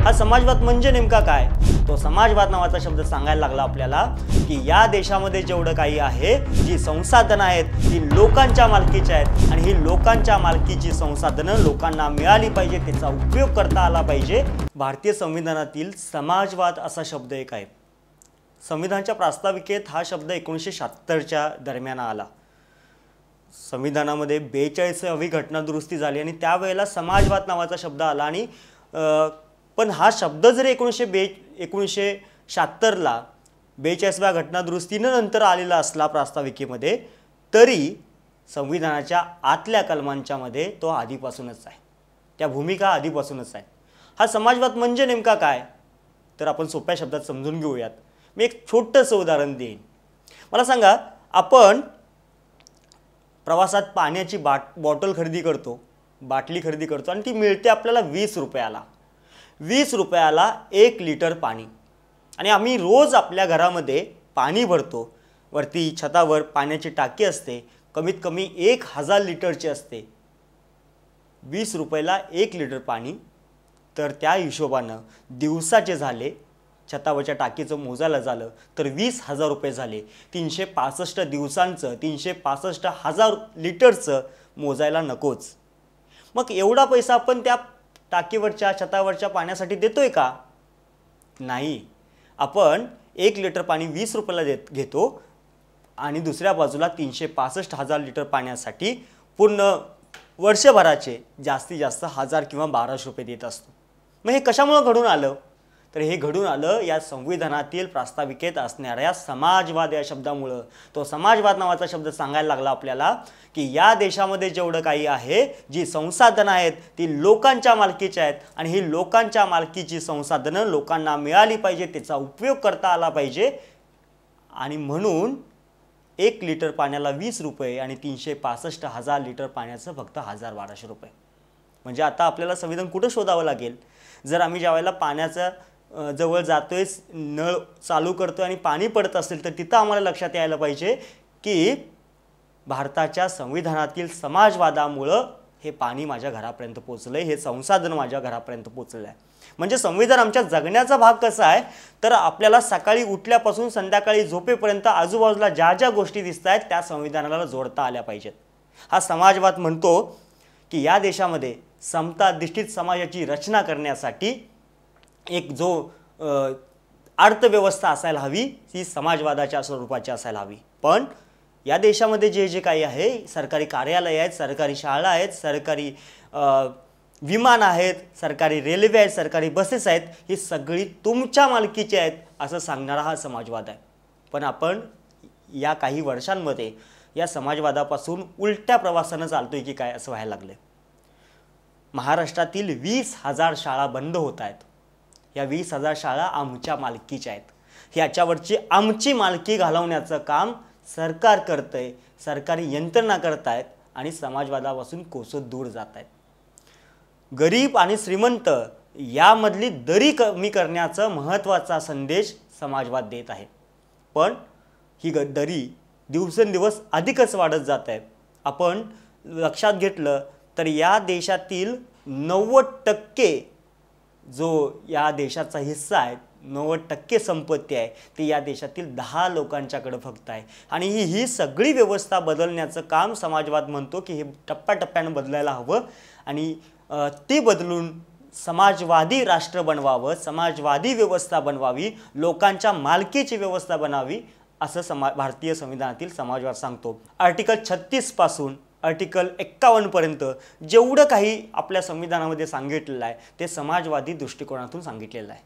हा समाजवाद म्हणजे नेमका काय? तो समाजवाद नावाचा शब्द सांगायला लागला आपल्याला की या देशामध्ये जेवढं काही आहे, जी संसाधनं आहेत ती लोकांच्या मालकीची आहेत आणि ही लोकांच्या मालकीची संसाधनं लोकांना मिळाली पाहिजे, त्याचा उपयोग करता आला पाहिजे। भारतीय संविधानातील समाजवाद असा शब्द एक आहे। संविधानाच्या प्रास्ताविकेत हा शब्द 1976च्या दरम्यान आला। संविधानामध्ये 42वी घटना दुरुस्ती झाली आणि त्यावेळेला समाजवाद नावाचा शब्द आला आणि पण हा शब्द जरी 1976ला 42व्या घटना दुरुस्तीनंतर आलेला असला प्रास्ताविकेमध्ये, तरी संविधानाच्या आतल्या कलमांच्या मध्ये तो आधीपासूनच आहे, त्या भूमिका आधीपासूनच आहे। हा समाजवाद म्हणजे नेमका काय तर आपण सोप्या शब्दात समजून घेऊयात। मी एक छोटंसं उदाहरण देईन। मला सांगा, आपण प्रवासात पाण्याची बॉटल खरेदी करतो, बाटली खरेदी करतो आणि ती मिळते आपल्याला 20 रुपयाला। 20 रुपयाला 1 लिटर पाणी, आणि आम्ही रोज आपल्या घरामध्ये पाणी भरतो। वरती छतावर पाण्याची टाकी असते, कमीत कमी 1000 लिटरची असते। 20 रुपयाला 1 लिटर पाणी, तर त्या हिशोबानं दिवसाचे झाले, छतावरच्या टाकीचं मोजायला झालं तर 20,000 रुपये झाले। 365 दिवसांचं 365,000 लिटरचं मोजायला नकोच। मग एवढा पैसा आपण त्या टाकीवरच्या छतावरच्या पाण्यासाठी देतोय का? नाही। आपण 1 लिटर पाणी 20 रुपयाला घेतो आणि दुसऱ्या बाजूला 365,000 लिटर पाण्यासाठी पूर्ण वर्षभराचे जास्तीत जास्त 1000 किंवा 1200 रुपये देत असतो। मग हे कशामुळे घडून आलं तर हे घडून आलं या संविधानातील प्रास्ताविकेत असणाऱ्या समाजवाद या शब्दामुळे। तो समाजवाद नावाचा शब्द सांगायला लागला आपल्याला की या देशामध्ये जेवढं काही आहे, जी संसाधनं आहेत ती लोकांच्या मालकीची आहेत आणि ही लोकांच्या मालकीची संसाधनं लोकांना मिळाली पाहिजे, त्याचा उपयोग करता आला पाहिजे। आणि म्हणून 1 लिटर पाण्याला 20 रुपये आणि 365,000 लिटर पाण्याचं फक्त 1000-1200 रुपये। म्हणजे आता आपल्याला संविधान कुठं शोधावं लागेल? जर आम्ही ज्यावेळेला पाण्याचा जवळ जातोय, नळ चालू करतोय आणि पाणी पडत असेल तर तिथं आम्हाला लक्षात यायला पाहिजे की भारताच्या संविधानातील समाजवादामुळे हे पाणी माझ्या घरापर्यंत पोहोचलंय, हे संसाधन माझ्या घरापर्यंत पोहोचलंय। म्हणजे संविधान आमच्या जगण्याचा भाग कसा आहे तर आपल्याला सकाळी उठल्यापासून संध्याकाळी झोपेपर्यंत आजूबाजूला ज्या ज्या गोष्टी दिसतायत त्या संविधानाला जोडता आल्या पाहिजेत। हा समाजवाद म्हणतो की या देशामध्ये समता अधिष्ठित समाजाची रचना करण्यासाठी एक जो अर्थव्यवस्था असायला हवी ती समाजवादाच्या स्वरूपाची असायला हवी। पण या देशामध्ये जे जे काही आहे, सरकारी कार्यालय आहेत, सरकारी शाळा आहेत, सरकारी विमान आहेत, सरकारी रेल्वे आहेत, सरकारी बसेस आहेत, ही सगळी तुमच्या मालकीची आहेत असं सांगणारा हा समाजवाद आहे। पण आपण या काही वर्षांमध्ये या समाजवादापासून उलट्या प्रवासानं चालतोय की काय असं व्हायला लागलंय। महाराष्ट्रातील 20,000 शाळा बंद होत आहेत। या 20,000 शाळा आमच्या मालकीच्या आहेत। ह्याच्यावरची आमची मालकी घालवण्याचं काम सरकार करतंय, सरकारी यंत्रणा करतायत आणि समाजवादापासून कोसत दूर जात आहेत। गरीब आणि श्रीमंत यामधली दरी कमी करण्याचा महत्त्वाचा संदेश समाजवाद देत आहे। पण ही दरी दिवसेंदिवस अधिकच वाढत जात आहे। आपण लक्षात घेतलं तर या देशातील 90% जो या देशाचा हिस्सा आहे, 90% संपत्ती आहे ती या देशातील 10 लोकांच्याकडे फक्त आहे। आणि ही सगळी व्यवस्था बदलण्याचं काम समाजवाद म्हणतो की हे टप्प्याटप्प्याने बदलायला हवं आणि ती बदलून समाजवादी राष्ट्र बनवावं, समाजवादी व्यवस्था बनवावी, लोकांच्या मालकीची व्यवस्था बनावी असं भारतीय संविधानातील समाजवाद सांगतो। आर्टिकल 36 पासून आर्टिकल 51 पर्यंत जेवढं काही आपल्या संविधानामध्ये सांगितलेलं आहे ते समाजवादी दृष्टिकोनातून सांगितलेलं आहे।